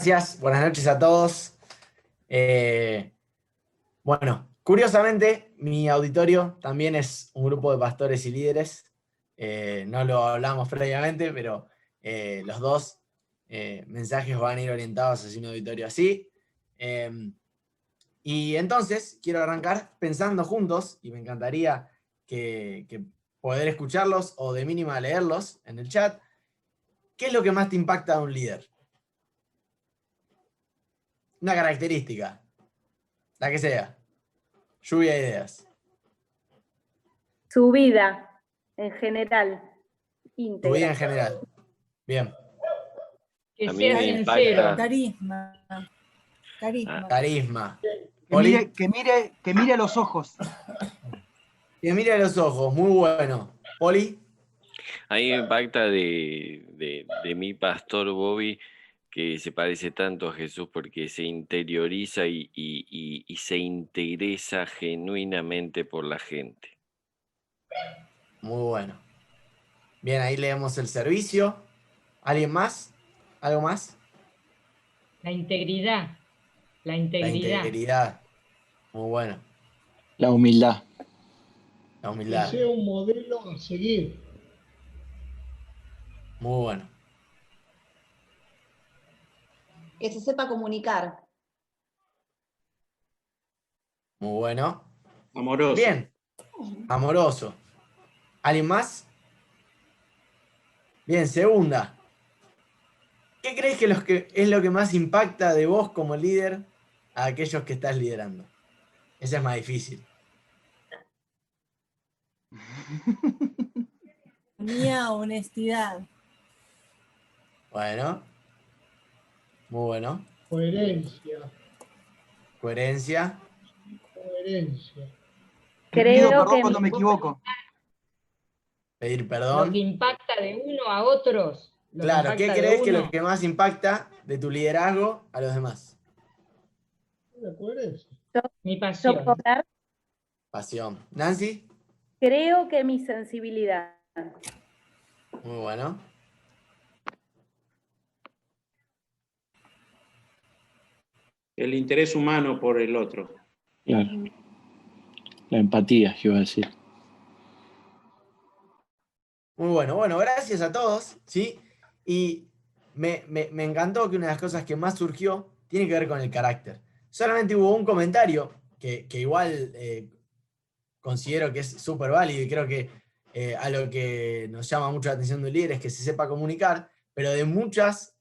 Gracias, buenas noches a todos. Bueno, curiosamente, mi auditorio también es un grupo de pastores y líderes. No lo hablamos previamente, pero los dos mensajes van a ir orientados hacia un auditorio así. Y entonces, quiero arrancar pensando juntos, y me encantaría que poder escucharlos o de mínima leerlos en el chat. ¿Qué es lo que más te impacta de un líder? Una característica, la que sea. Lluvia de ideas. Su vida, en general, Tu íntegra. vida en general. Bien. Que A mí sea me sincero. impacta. Carisma. Carisma. Carisma. Que mire a los ojos. Que mire a los ojos, muy bueno. Poli. A mí me impacta de mi pastor Bobby, que se parece tanto a Jesús porque se interioriza y se interesa genuinamente por la gente. Muy bueno. Bien, ahí leemos el servicio. ¿Alguien más? ¿Algo más? La integridad. La La integridad. integridad. Muy bueno. La humildad. La Que humildad. sea un modelo a seguir. Muy bueno. Que se sepa comunicar. Muy bueno. Amoroso. Bien. Amoroso. ¿Alguien más? Bien, segunda. ¿Qué crees que es lo que más impacta de vos como líder a aquellos que estás liderando? Esa es más difícil. Mía honestidad. Bueno. Muy bueno. Coherencia. Coherencia. Coherencia. Pido Creo perdón que cuando me equivoco. Pedir Lo perdón. que impacta de uno a otros. Lo Claro, que ¿qué impacta de crees que es uno, lo que más impacta de tu liderazgo a los demás? La coherencia. mi pasión. soportar, Pasión. Nancy, creo que mi sensibilidad. muy bueno. El interés humano por el otro. Claro. La empatía, que iba a decir. Muy bueno. Bueno, gracias a todos, ¿sí? Y me encantó que una de las cosas que más surgió tiene que ver con el carácter. Solamente hubo un comentario que igual considero que es súper válido y creo que a lo que nos llama mucho la atención de un líder es que se sepa comunicar, pero de muchas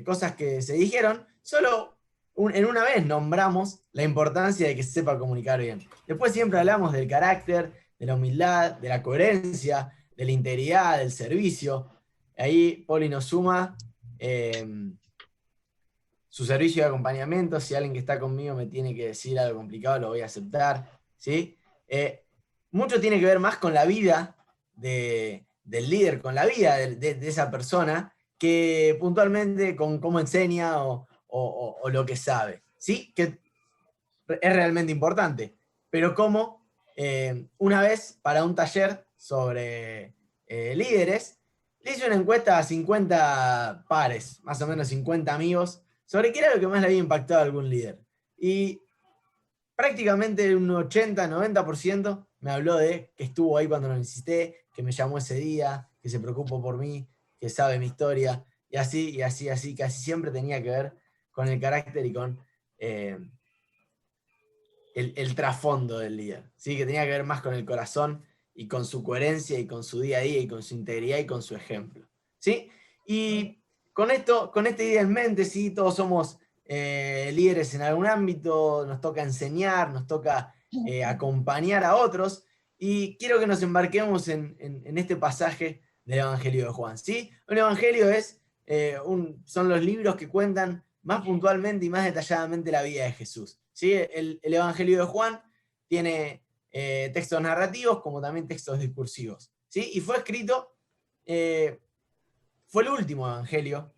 cosas que se dijeron, solo en una vez nombramos la importancia de que se sepa comunicar bien. Después siempre hablamos del carácter, de la humildad, de la coherencia, de la integridad, del servicio. Ahí Poli nos suma su servicio de acompañamiento. Si alguien que está conmigo me tiene que decir algo complicado, lo voy a aceptar, ¿sí? Mucho tiene que ver más con la vida del líder, con la vida de esa persona, que puntualmente con cómo enseña o lo que sabe, ¿sí? Que es realmente importante. Pero como una vez para un taller sobre líderes, le hice una encuesta a 50 pares, más o menos 50 amigos, sobre qué era lo que más le había impactado a algún líder. Y prácticamente un 80-90% me habló de que estuvo ahí cuando lo necesité, que me llamó ese día, que se preocupó por mí, que sabe mi historia, y así, casi siempre tenía que ver con el carácter y con el trasfondo del líder, ¿sí? Que tenía que ver más con el corazón y con su coherencia y con su día a día y con su integridad y con su ejemplo, ¿sí? Y con esta idea en mente, ¿sí? Todos somos líderes en algún ámbito, nos toca enseñar, nos toca acompañar a otros, y quiero que nos embarquemos en este pasaje del Evangelio de Juan, ¿sí? Un evangelio son los libros que cuentan más puntualmente y más detalladamente la vida de Jesús, ¿sí? El Evangelio de Juan tiene textos narrativos como también textos discursivos, ¿sí? Y fue escrito, fue el último evangelio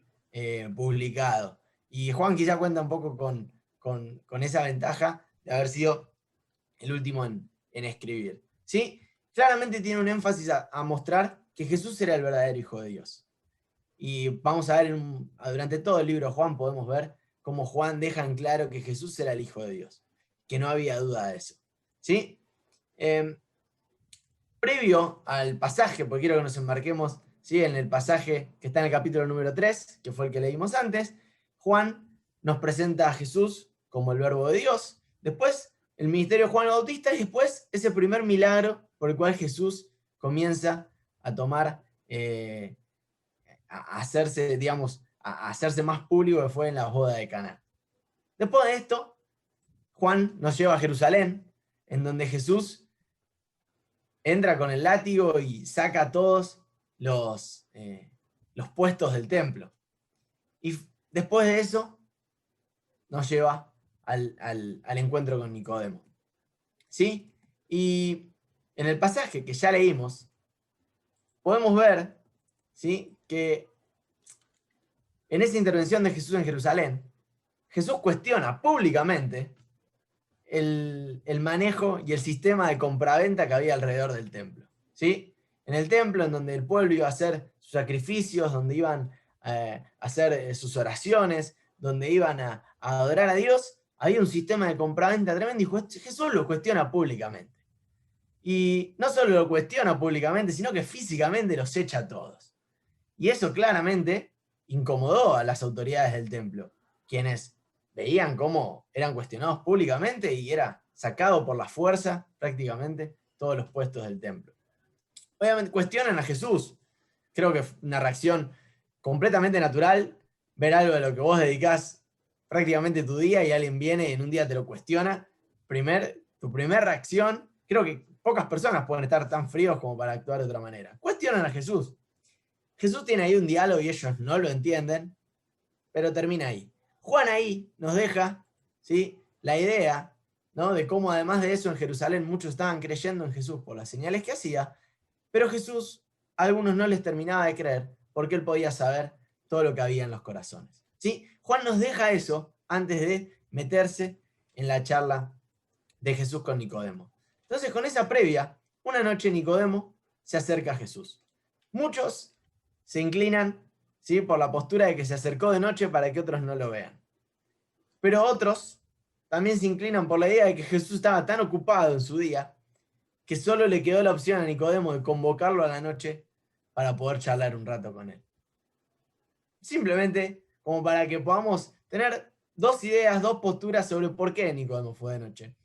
publicado. Y Juan quizá cuenta un poco con esa ventaja de haber sido el último en escribir, ¿sí? Claramente tiene un énfasis a mostrar que Jesús era el verdadero Hijo de Dios. Y vamos a ver, durante todo el libro de Juan podemos ver cómo Juan deja en claro que Jesús era el Hijo de Dios, que no había duda de eso. ¿Sí? Previo al pasaje, porque quiero que nos embarquemos, ¿sí?, en el pasaje que está en el capítulo número 3, que fue el que leímos antes, Juan nos presenta a Jesús como el Verbo de Dios, después el ministerio de Juan el Bautista y después ese primer milagro por el cual Jesús comienza a tomar, a hacerse, digamos, a hacerse más público, que fue en la boda de Caná. Después de esto, Juan nos lleva a Jerusalén, en donde Jesús entra con el látigo y saca todos los puestos del templo. Y después de eso, nos lleva al encuentro con Nicodemo. ¿Sí? Y en el pasaje que ya leímos, podemos ver, ¿sí?, que en esa intervención de Jesús en Jerusalén, Jesús cuestiona públicamente el manejo y el sistema de compraventa que había alrededor del templo. ¿Sí? En el templo, en donde el pueblo iba a hacer sus sacrificios, donde iban a hacer sus oraciones, donde iban a adorar a Dios, había un sistema de compraventa tremendo y Jesús lo cuestiona públicamente. Y no solo lo cuestiona públicamente, sino que físicamente los echa a todos. Y eso claramente incomodó a las autoridades del templo, quienes veían cómo eran cuestionados públicamente y era sacado por la fuerza prácticamente todos los puestos del templo. Obviamente cuestionan a Jesús. Creo que es una reacción completamente natural ver algo de lo que vos dedicás prácticamente tu día y alguien viene y en un día te lo cuestiona. Tu primera reacción, creo que pocas personas pueden estar tan fríos como para actuar de otra manera. Cuestionan a Jesús. Jesús tiene ahí un diálogo y ellos no lo entienden, pero termina ahí. Juan ahí nos deja, ¿sí?, la idea, ¿no?, de cómo además de eso en Jerusalén muchos estaban creyendo en Jesús por las señales que hacía, pero Jesús a algunos no les terminaba de creer porque él podía saber todo lo que había en los corazones. ¿Sí? Juan nos deja eso antes de meterse en la charla de Jesús con Nicodemo. Entonces, con esa previa, una noche Nicodemo se acerca a Jesús. Muchos se inclinan, ¿sí?, por la postura de que se acercó de noche para que otros no lo vean. Pero otros también se inclinan por la idea de que Jesús estaba tan ocupado en su día que solo le quedó la opción a Nicodemo de convocarlo a la noche para poder charlar un rato con él. Simplemente como para que podamos tener dos ideas, dos posturas sobre por qué Nicodemo fue de noche.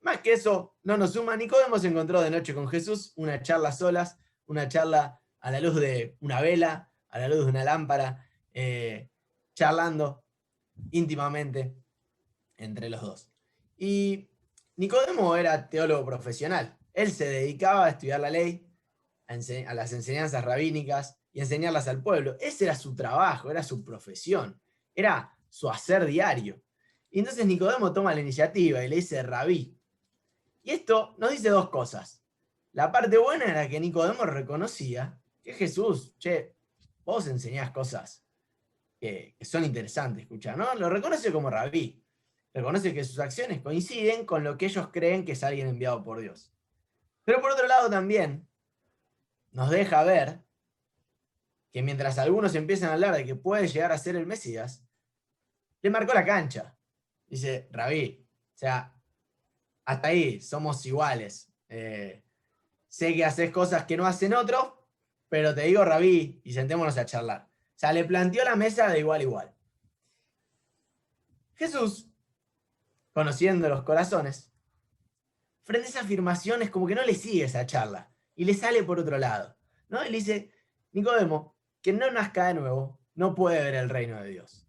Más que eso, no nos suma. Nicodemo se encontró de noche con Jesús, una charla a solas, una charla a la luz de una vela, a la luz de una lámpara, charlando íntimamente entre los dos. Y Nicodemo era teólogo profesional. Él se dedicaba a estudiar la ley, a las enseñanzas rabínicas y enseñarlas al pueblo. Ese era su trabajo, era su profesión, era su hacer diario. Y entonces Nicodemo toma la iniciativa y le dice Rabí. Y esto nos dice dos cosas. La parte buena era que Nicodemo reconocía que Jesús, vos enseñás cosas que son interesantes escuchar, ¿no? Lo reconoce como Rabí. Reconoce que sus acciones coinciden con lo que ellos creen que es alguien enviado por Dios. Pero por otro lado también nos deja ver que mientras algunos empiezan a hablar de que puede llegar a ser el Mesías, le marcó la cancha. Dice, Rabí, o sea, hasta ahí somos iguales. Sé que haces cosas que no hacen otros, pero te digo, Rabí, y sentémonos a charlar. O sea, le planteó la mesa de igual a igual. Jesús, conociendo los corazones, frente a esa afirmación es como que no le sigue esa charla y le sale por otro lado, ¿no? Y le dice, Nicodemo, quien no nazca de nuevo no puede ver el reino de Dios.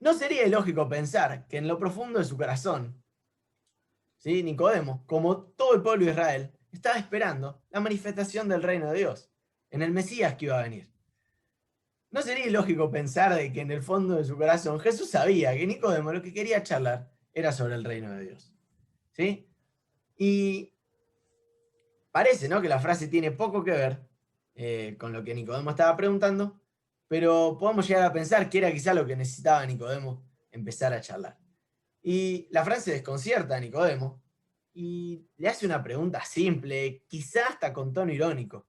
¿No sería ilógico pensar que en lo profundo de su corazón, ¿sí?, Nicodemo, como todo el pueblo de Israel, estaba esperando la manifestación del reino de Dios, en el Mesías que iba a venir? ¿No sería ilógico pensar de que en el fondo de su corazón Jesús sabía que Nicodemo lo que quería charlar era sobre el reino de Dios? ¿Sí? Y parece, ¿no?, que la frase tiene poco que ver con lo que Nicodemo estaba preguntando, pero podemos llegar a pensar que era quizá lo que necesitaba Nicodemo empezar a charlar. Y la frase desconcierta a Nicodemo y le hace una pregunta simple, quizá hasta con tono irónico,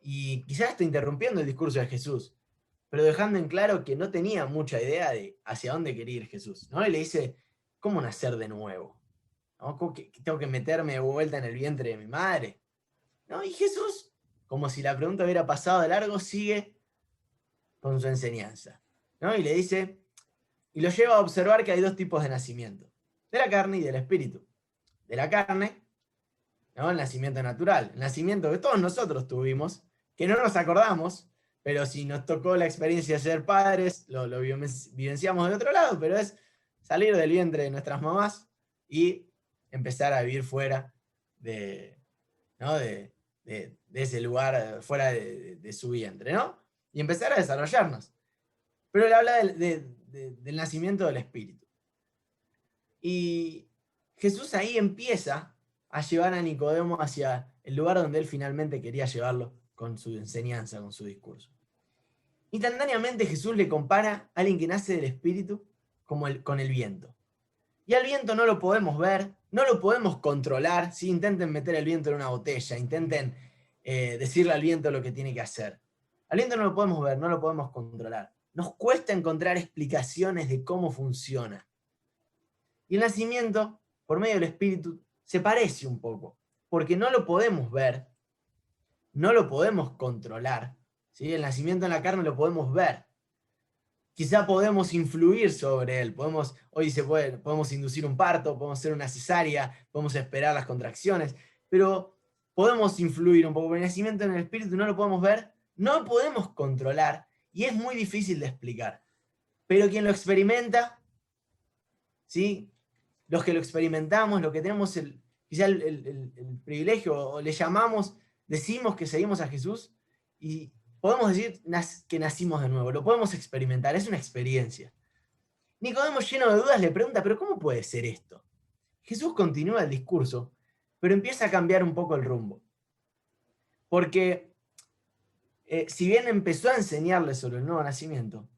y quizá hasta interrumpiendo el discurso de Jesús. pero dejando en claro que no tenía mucha idea de hacia dónde quería ir Jesús, ¿no? Y le dice, ¿cómo nacer de nuevo? ¿No? ¿Cómo que tengo que meterme de vuelta en el vientre de mi madre? ¿No? Y Jesús, como si la pregunta hubiera pasado de largo, sigue con su enseñanza, ¿no? Y le dice, y lo lleva a observar que hay dos tipos de nacimiento, de la carne y del espíritu. De la carne, ¿no? El nacimiento natural, el nacimiento que todos nosotros tuvimos, que no nos acordamos, pero si nos tocó la experiencia de ser padres, lo vivenciamos de otro lado, pero es salir del vientre de nuestras mamás y empezar a vivir fuera ¿no? de ese lugar, fuera de su vientre, ¿no? Y empezar a desarrollarnos. Pero él habla del nacimiento del espíritu. Y Jesús ahí empieza a llevar a Nicodemo hacia el lugar donde él finalmente quería llevarlo con su enseñanza, con su discurso. Instantáneamente Jesús le compara a alguien que nace del espíritu con el viento. Y al viento no lo podemos ver, no lo podemos controlar. Si intenten meter el viento en una botella, intenten decirle al viento lo que tiene que hacer. Al viento no lo podemos ver, no lo podemos controlar. Nos cuesta encontrar explicaciones de cómo funciona. Y el nacimiento, por medio del espíritu, se parece un poco, porque no lo podemos ver, no lo podemos controlar, ¿sí? El nacimiento en la carne lo podemos ver. Quizá podemos influir sobre él, podemos inducir un parto, podemos hacer una cesárea, podemos esperar las contracciones, pero podemos influir un poco. Pero el nacimiento en el espíritu no lo podemos ver, no lo podemos controlar, y es muy difícil de explicar. Pero quien lo experimenta, ¿sí? Los que lo experimentamos, los que tenemos quizá el privilegio, o le llamamos, decimos que seguimos a Jesús, y podemos decir que nacimos de nuevo, lo podemos experimentar, es una experiencia. Nicodemo, lleno de dudas, le pregunta, ¿pero cómo puede ser esto? Jesús continúa el discurso, pero empieza a cambiar un poco el rumbo. Porque si bien empezó a enseñarle sobre el nuevo nacimiento,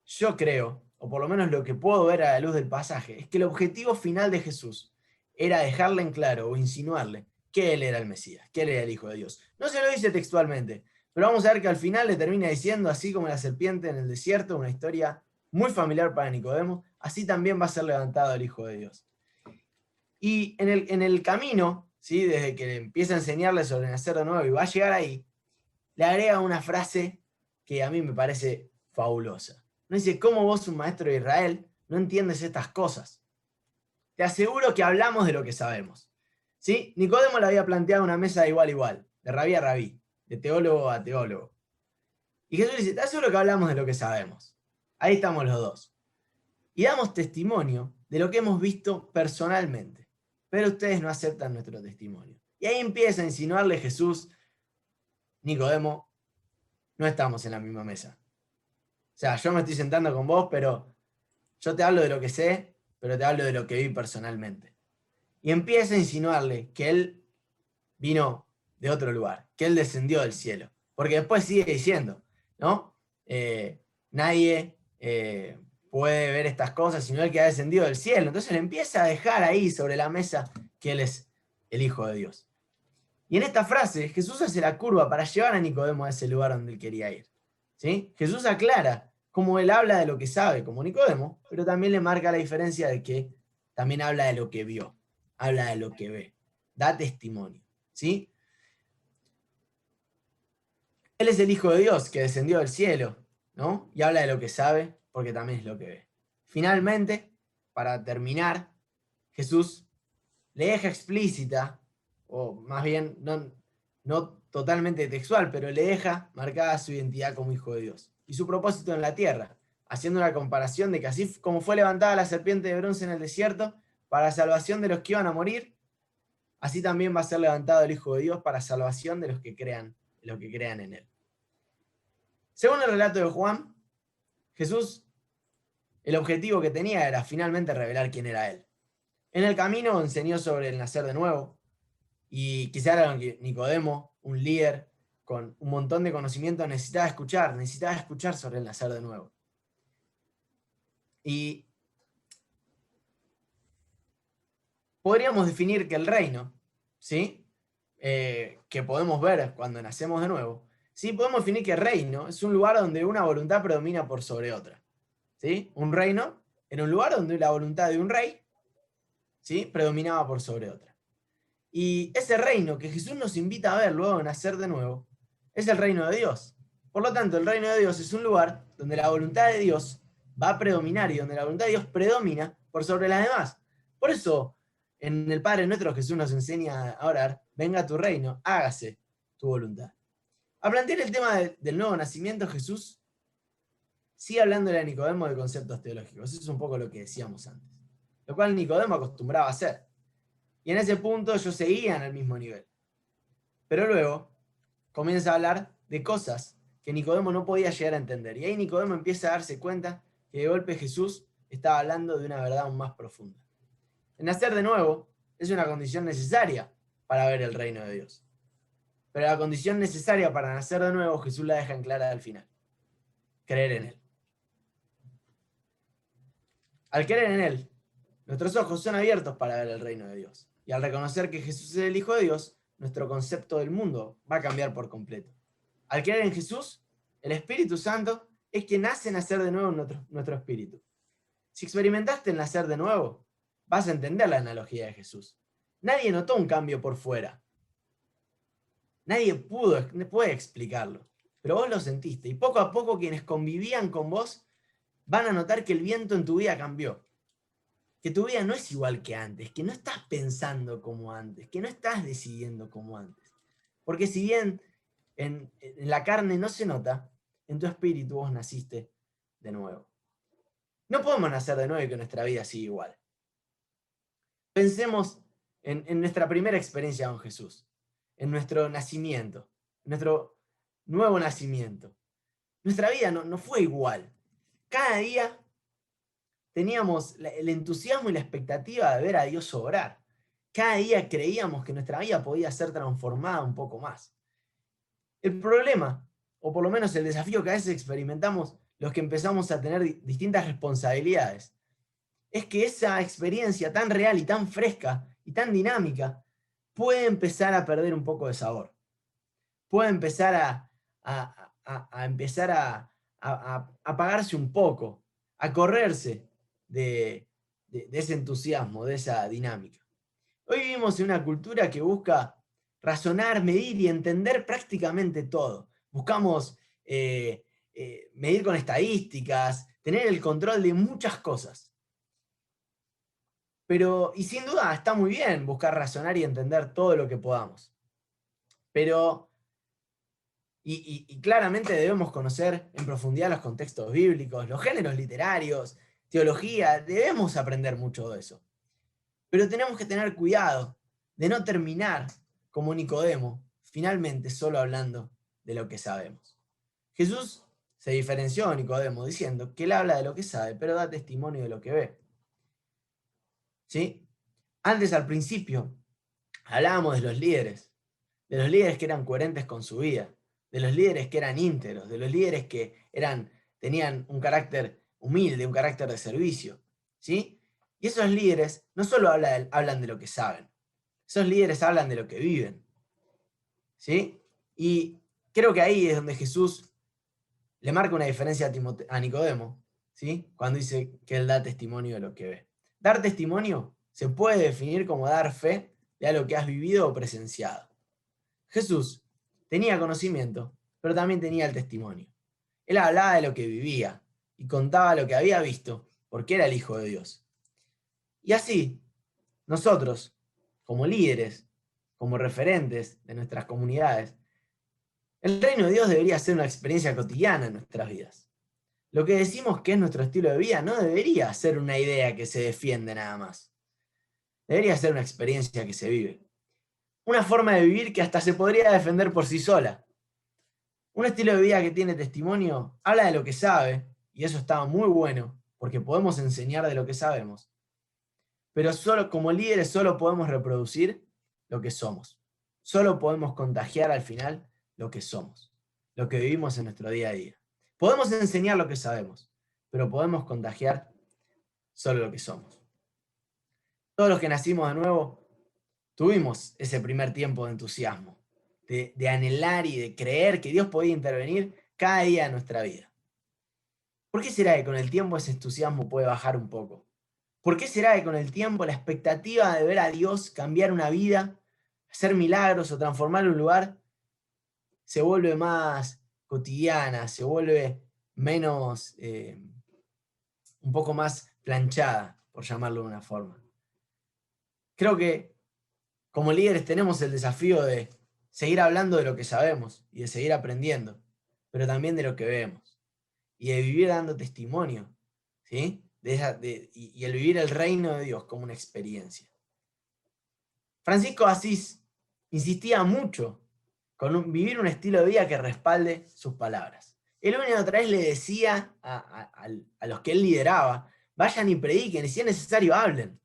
yo creo, o por lo menos lo que puedo ver a la luz del pasaje, es que el objetivo final de Jesús era dejarle en claro o insinuarle que él era el Mesías, que él era el Hijo de Dios. No se lo dice textualmente, pero vamos a ver que al final le termina diciendo, así como la serpiente en el desierto, una historia muy familiar para Nicodemo, así también va a ser levantado el Hijo de Dios. Y en el camino, ¿sí? Desde que empieza a enseñarle sobre nacer de nuevo y va a llegar ahí, le agrega una frase que a mí me parece fabulosa. No dice, ¿cómo vos, un maestro de Israel, no entiendes estas cosas? Te aseguro que hablamos de lo que sabemos. ¿Sí? Nicodemo le había planteado una mesa de igual a igual, de rabí a rabí, de teólogo a teólogo. Y Jesús dice, te aseguro que hablamos de lo que sabemos. Ahí estamos los dos. Y damos testimonio de lo que hemos visto personalmente. Pero ustedes no aceptan nuestro testimonio. Y ahí empieza a insinuarle Jesús, Nicodemo, no estamos en la misma mesa. O sea, yo me estoy sentando con vos, pero yo te hablo de lo que sé, pero te hablo de lo que vi personalmente. Y empieza a insinuarle que él vino de otro lugar, que él descendió del cielo. Porque después sigue diciendo, ¿no? Nadie puede ver estas cosas sino el que ha descendido del cielo. Entonces le empieza a dejar ahí sobre la mesa que él es el Hijo de Dios. Y en esta frase Jesús hace la curva para llevar a Nicodemo a ese lugar donde él quería ir. ¿Sí? Jesús aclara cómo él habla de lo que sabe, como Nicodemo, pero también le marca la diferencia de que también habla de lo que vio, habla de lo que ve, da testimonio. ¿Sí? Él es el Hijo de Dios que descendió del cielo, ¿no? Y habla de lo que sabe, porque también es lo que ve. Finalmente, para terminar, Jesús le deja explícita, o más bien no totalmente textual, pero le deja marcada su identidad como Hijo de Dios y su propósito en la tierra, haciendo una comparación de que así como fue levantada la serpiente de bronce en el desierto para la salvación de los que iban a morir, así también va a ser levantado el Hijo de Dios para salvación de los que crean en él. Según el relato de Juan, Jesús, el objetivo que tenía era finalmente revelar quién era él. En el camino enseñó sobre el nacer de nuevo, y quizá era lo que Nicodemo, un líder con un montón de conocimiento, necesitaba escuchar sobre el nacer de nuevo. Y podríamos definir que el reino, ¿sí? Que podemos ver cuando nacemos de nuevo, ¿sí? Podemos definir que reino es un lugar donde una voluntad predomina por sobre otra. ¿Sí? Un reino era un lugar donde la voluntad de un rey, ¿sí?, predominaba por sobre otra. Y ese reino que Jesús nos invita a ver luego en nacer de nuevo, es el reino de Dios. Por lo tanto, el reino de Dios es un lugar donde la voluntad de Dios va a predominar y donde la voluntad de Dios predomina por sobre las demás. Por eso, en el Padre Nuestro Jesús nos enseña a orar: venga tu reino, hágase tu voluntad. A plantear el tema del nuevo nacimiento, Jesús sigue hablándole a Nicodemo de conceptos teológicos. Eso es un poco lo que decíamos antes, lo cual Nicodemo acostumbraba a hacer. Y en ese punto ellos seguían al mismo nivel. Pero luego comienza a hablar de cosas que Nicodemo no podía llegar a entender. Y ahí Nicodemo empieza a darse cuenta que de golpe Jesús estaba hablando de una verdad aún más profunda. El nacer de nuevo es una condición necesaria para ver el reino de Dios. Pero la condición necesaria para nacer de nuevo, Jesús la deja en clara al final: creer en Él. Al creer en Él, nuestros ojos son abiertos para ver el reino de Dios. Y al reconocer que Jesús es el Hijo de Dios, nuestro concepto del mundo va a cambiar por completo. Al creer en Jesús, el Espíritu Santo es quien hace nacer de nuevo nuestro espíritu. Si experimentaste el nacer de nuevo, vas a entender la analogía de Jesús. Nadie notó un cambio por fuera. Nadie puede explicarlo. Pero vos lo sentiste. Y poco a poco quienes convivían con vos van a notar que el viento en tu vida cambió. Que tu vida no es igual que antes, que no estás pensando como antes, que no estás decidiendo como antes. Porque si bien en la carne no se nota, en tu espíritu vos naciste de nuevo. No podemos nacer de nuevo y que nuestra vida siga igual. Pensemos en nuestra primera experiencia con Jesús, en nuestro nacimiento, nuestro nuevo nacimiento. Nuestra vida no fue igual. Cada día teníamos el entusiasmo y la expectativa de ver a Dios obrar. Cada día creíamos que nuestra vida podía ser transformada un poco más. El problema, o por lo menos el desafío que a veces experimentamos los que empezamos a tener distintas responsabilidades, es que esa experiencia tan real y tan fresca y tan dinámica puede empezar a perder un poco de sabor. Puede empezar a apagarse un poco, a correrse de ese entusiasmo, de esa dinámica. Hoy vivimos en una cultura que busca razonar, medir y entender prácticamente todo. Buscamos medir con estadísticas, tener el control de muchas cosas. Y sin duda está muy bien buscar razonar y entender todo lo que podamos. Pero, y claramente debemos conocer en profundidad los contextos bíblicos, los géneros literarios, teología, debemos aprender mucho de eso. Pero tenemos que tener cuidado de no terminar como Nicodemo, finalmente solo hablando de lo que sabemos. Jesús se diferenció de Nicodemo diciendo que él habla de lo que sabe, pero da testimonio de lo que ve. ¿Sí? Antes, al principio, hablábamos de los líderes que eran coherentes con su vida, de los líderes que eran íntegros, de los líderes que tenían un carácter humilde, un carácter de servicio. ¿Sí? Y esos líderes no solo hablan de lo que saben, esos líderes hablan de lo que viven. ¿Sí? Y creo que ahí es donde Jesús le marca una diferencia a Nicodemo, ¿sí? Cuando dice que él da testimonio de lo que ve. Dar testimonio se puede definir como dar fe de algo que has vivido o presenciado. Jesús tenía conocimiento, pero también tenía el testimonio. Él hablaba de lo que vivía y contaba lo que había visto, porque era el Hijo de Dios. Y así, nosotros, como líderes, como referentes de nuestras comunidades, el reino de Dios debería ser una experiencia cotidiana en nuestras vidas. Lo que decimos que es nuestro estilo de vida no debería ser una idea que se defiende nada más. Debería ser una experiencia que se vive. Una forma de vivir que hasta se podría defender por sí sola. Un estilo de vida que tiene testimonio habla de lo que sabe, y eso está muy bueno, porque podemos enseñar de lo que sabemos. Pero como líderes solo podemos reproducir lo que somos. Solo podemos contagiar al final lo que somos, lo que vivimos en nuestro día a día. Podemos enseñar lo que sabemos, pero podemos contagiar solo lo que somos. Todos los que nacimos de nuevo tuvimos ese primer tiempo de entusiasmo. de anhelar y de creer que Dios podía intervenir cada día de nuestra vida. ¿Por qué será que con el tiempo ese entusiasmo puede bajar un poco? ¿Por qué será que con el tiempo la expectativa de ver a Dios cambiar una vida, hacer milagros o transformar un lugar se vuelve más cotidiana, se vuelve menos, un poco más planchada, por llamarlo de una forma? Creo que como líderes tenemos el desafío de seguir hablando de lo que sabemos y de seguir aprendiendo, pero también de lo que vemos y de vivir dando testimonio, ¿sí? Y el vivir el reino de Dios como una experiencia. Francisco de Asís insistía mucho con vivir un estilo de vida que respalde sus palabras. Él una y otra vez le decía a los que él lideraba, vayan y prediquen, y si es necesario hablen.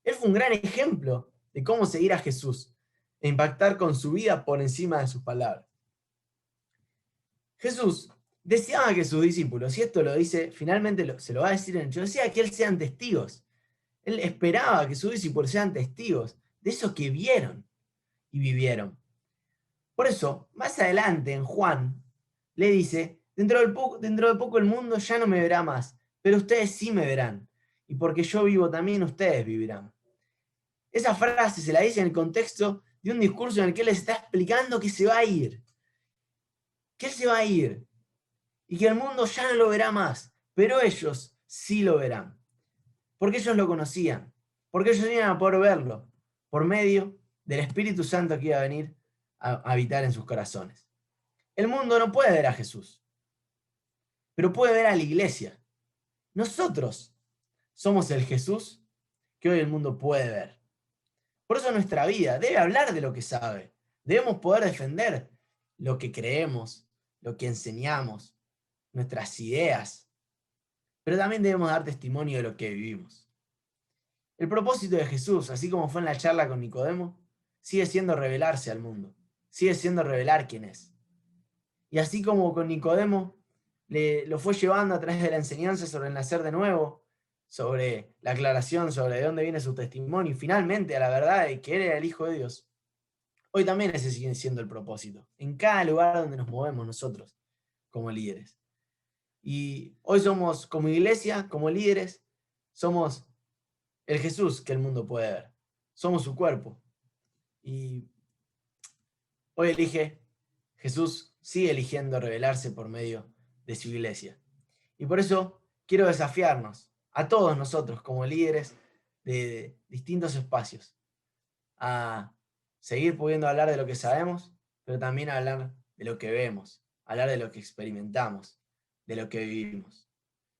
Él fue un gran ejemplo de cómo seguir a Jesús e impactar con su vida por encima de sus palabras. Jesús deseaba que sus discípulos, y esto lo dice, finalmente se lo va a decir en Hechos, decía que él sean testigos. Él esperaba que sus discípulos sean testigos de eso que vieron y vivieron. Por eso, más adelante en Juan, le dice, dentro de poco el mundo ya no me verá más, pero ustedes sí me verán, y porque yo vivo también ustedes vivirán. Esa frase se la dice en el contexto de un discurso en el que él les está explicando que se va a ir. Que él se va a ir. Y que el mundo ya no lo verá más. Pero ellos sí lo verán. Porque ellos lo conocían. Porque ellos iban a poder verlo. Por medio del Espíritu Santo que iba a venir a habitar en sus corazones. El mundo no puede ver a Jesús. Pero puede ver a la iglesia. Nosotros somos el Jesús que hoy el mundo puede ver. Por eso nuestra vida debe hablar de lo que sabe. Debemos poder defender lo que creemos, lo que enseñamos, nuestras ideas. Pero también debemos dar testimonio de lo que vivimos. El propósito de Jesús, así como fue en la charla con Nicodemo, sigue siendo revelarse al mundo. Sigue siendo revelar quién es. Y así como con Nicodemo lo fue llevando a través de la enseñanza sobre el nacer de nuevo, sobre la aclaración sobre de dónde viene su testimonio y finalmente a la verdad de que él era el Hijo de Dios, hoy también ese sigue siendo el propósito, en cada lugar donde nos movemos nosotros como líderes. Y hoy somos como iglesia, como líderes, somos el Jesús que el mundo puede ver, somos su cuerpo. Y hoy Jesús sigue eligiendo revelarse por medio de su iglesia. Y por eso quiero desafiarnos a todos nosotros como líderes de distintos espacios, a seguir pudiendo hablar de lo que sabemos, pero también hablar de lo que vemos, hablar de lo que experimentamos, de lo que vivimos.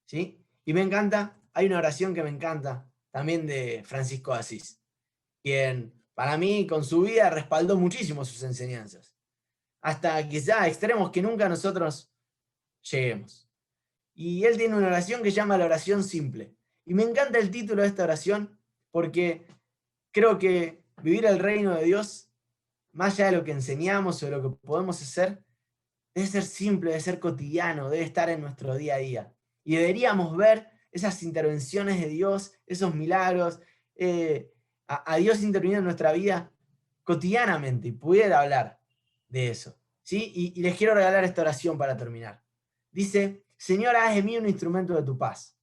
¿Sí? Y me encanta, hay una oración que me encanta, también de Francisco de Asís, quien para mí con su vida respaldó muchísimo sus enseñanzas, hasta quizá a extremos que nunca nosotros lleguemos. Y él tiene una oración que se llama la oración simple. Y me encanta el título de esta oración porque creo que vivir el reino de Dios, más allá de lo que enseñamos o de lo que podemos hacer, debe ser simple, debe ser cotidiano, debe estar en nuestro día a día. Y deberíamos ver esas intervenciones de Dios, esos milagros, a Dios interviniendo en nuestra vida cotidianamente y pudiera hablar de eso. ¿Sí? Y les quiero regalar esta oración para terminar. Dice, Señor, haz de mí un instrumento de tu paz.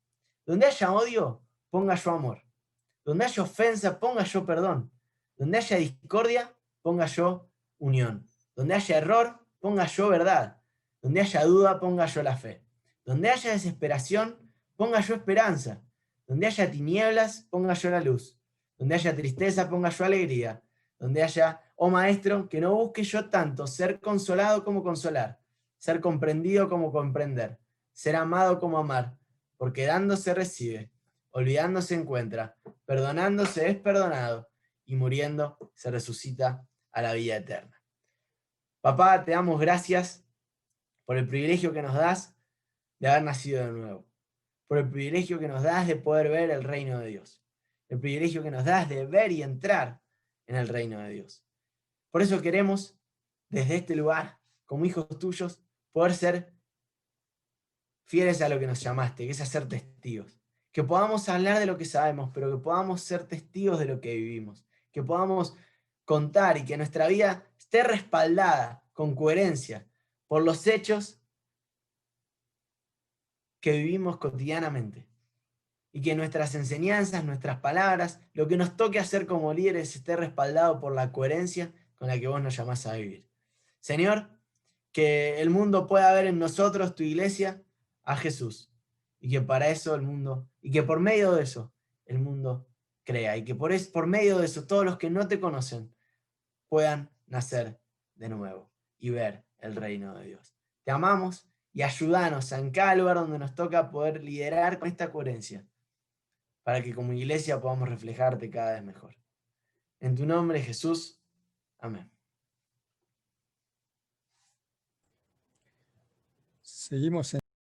Donde haya odio, ponga yo amor. Donde haya ofensa, ponga yo perdón. Donde haya discordia, ponga yo unión. Donde haya error, ponga yo verdad. Donde haya duda, ponga yo la fe. Donde haya desesperación, ponga yo esperanza. Donde haya tinieblas, ponga yo la luz. Donde haya tristeza, ponga yo alegría. Donde haya, oh maestro, que no busque yo tanto ser consolado como consolar, ser comprendido como comprender, ser amado como amar, porque dando se recibe, olvidando se encuentra, perdonando se es perdonado, y muriendo se resucita a la vida eterna. Papá, te damos gracias por el privilegio que nos das de haber nacido de nuevo, por el privilegio que nos das de poder ver el reino de Dios, el privilegio que nos das de ver y entrar en el reino de Dios. Por eso queremos, desde este lugar, como hijos tuyos, poder ser fieles a lo que nos llamaste, que es hacer testigos. Que podamos hablar de lo que sabemos, pero que podamos ser testigos de lo que vivimos. Que podamos contar y que nuestra vida esté respaldada con coherencia por los hechos que vivimos cotidianamente. Y que nuestras enseñanzas, nuestras palabras, lo que nos toque hacer como líderes esté respaldado por la coherencia con la que vos nos llamás a vivir. Señor, que el mundo pueda ver en nosotros, tu iglesia, a Jesús. Y que para eso el mundo, y que por medio de eso, el mundo crea. Y que por medio de eso, todos los que no te conocen puedan nacer de nuevo y ver el reino de Dios. Te amamos y ayúdanos en cada lugar donde nos toca poder liderar con esta coherencia, para que como iglesia podamos reflejarte cada vez mejor. En tu nombre, Jesús. Amén. Seguimos en